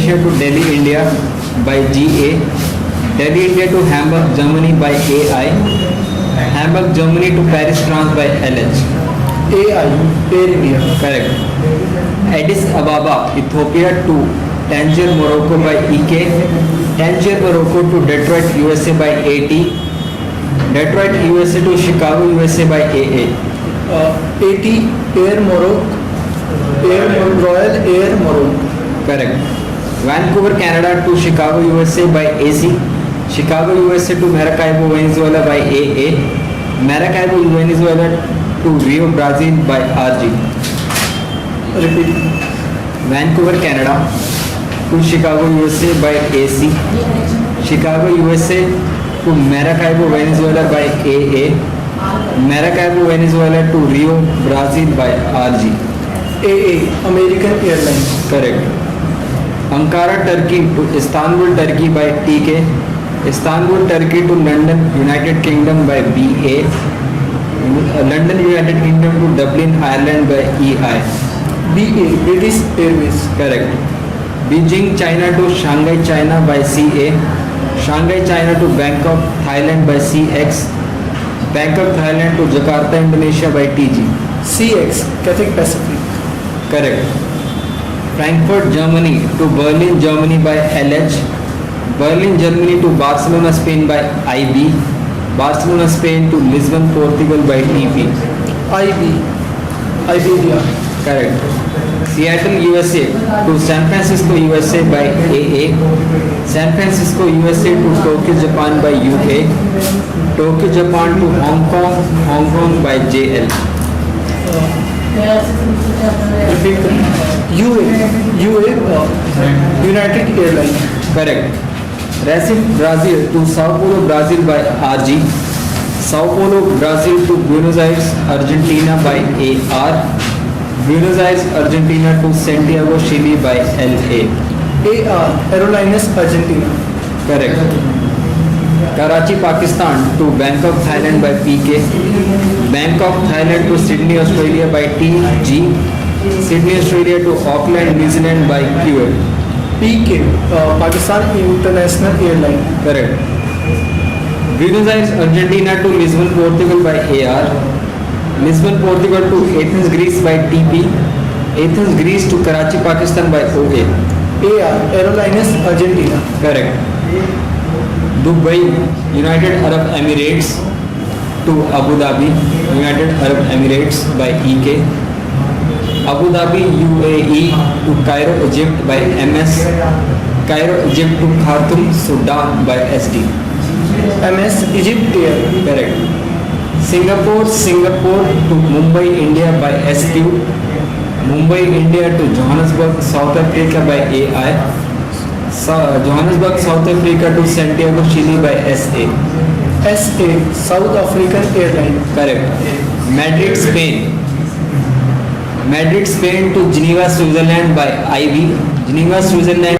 Indonesia to Delhi, India by GA. Delhi, India to Hamburg, Germany by AI. Hamburg, Germany to Paris, France by LH. AI, Air India. Correct. Addis Ababa, Ethiopia to Tangier, Morocco by EK. Tangier, Morocco to Detroit, USA by AT. Detroit, USA to Chicago, USA by AA. AT, Air Morocco. Royal Air Morocco. Correct. Vancouver, Canada to Chicago, USA by AC. Chicago, USA to Maracaibo, Venezuela by AA. Maracaibo, Venezuela to Rio, Brazil by RG. Repeat. Vancouver, Canada to Chicago, USA by AC. Chicago, USA to Maracaibo, Venezuela by AA. Maracaibo, Venezuela to Rio, Brazil by RG. AA, American Airlines. Correct. Ankara, Turkey to Istanbul, Turkey by TK. Istanbul, Turkey to London, United Kingdom by BA. London, United Kingdom to Dublin, Ireland by EI. BA, British Airways. Correct. Beijing, China to Shanghai, China by CA. Shanghai, China to Bangkok, Thailand by CX. Bangkok, Thailand to Jakarta, Indonesia by TG. CX, Cathay Pacific. Correct. Frankfurt, Germany to Berlin, Germany by LH. Berlin, Germany to Barcelona, Spain by IB. Barcelona, Spain to Lisbon, Portugal by TP. IB, Iberia. Correct. Seattle, USA to San Francisco, USA by AA. San Francisco, USA to Tokyo, Japan by UA. Tokyo, Japan to Hong Kong by JL. Repeat. UA, United Airlines. Correct. Recife, Brazil to Sao Paulo, Brazil by RG. Sao Paulo, Brazil to Buenos Aires, Argentina by AR. Buenos Aires, Argentina to Santiago, Chile by LA. AR, Aerolines Argentina. Correct. Karachi, Pakistan to Bangkok, Thailand by PK. Bangkok, Thailand to Sydney, Australia by TG. Sydney, Australia to Auckland, New Zealand by QL. PK, Pakistan International Airline. Correct. Buenos Aires, Argentina to Lisbon, Portugal by AR. Lisbon, Portugal to Athens, Greece by TP. Athens, Greece to Karachi, Pakistan by OA. AR, Aerolines Argentina. Correct. Dubai, United Arab Emirates to Abu Dhabi, United Arab Emirates by EK. Abu Dhabi, UAE to Cairo, Egypt by MS. Cairo, Egypt to Khartoum, Sudan by SD. MS, Egypt Air. Correct. Singapore to Mumbai, India by SQ. Mumbai, India to Johannesburg, South Africa by AI. Johannesburg, South Africa to Santiago, Chile by SA. SA, South African Airline. Correct. Madrid, Spain to Geneva, Switzerland by IB. Geneva, Switzerland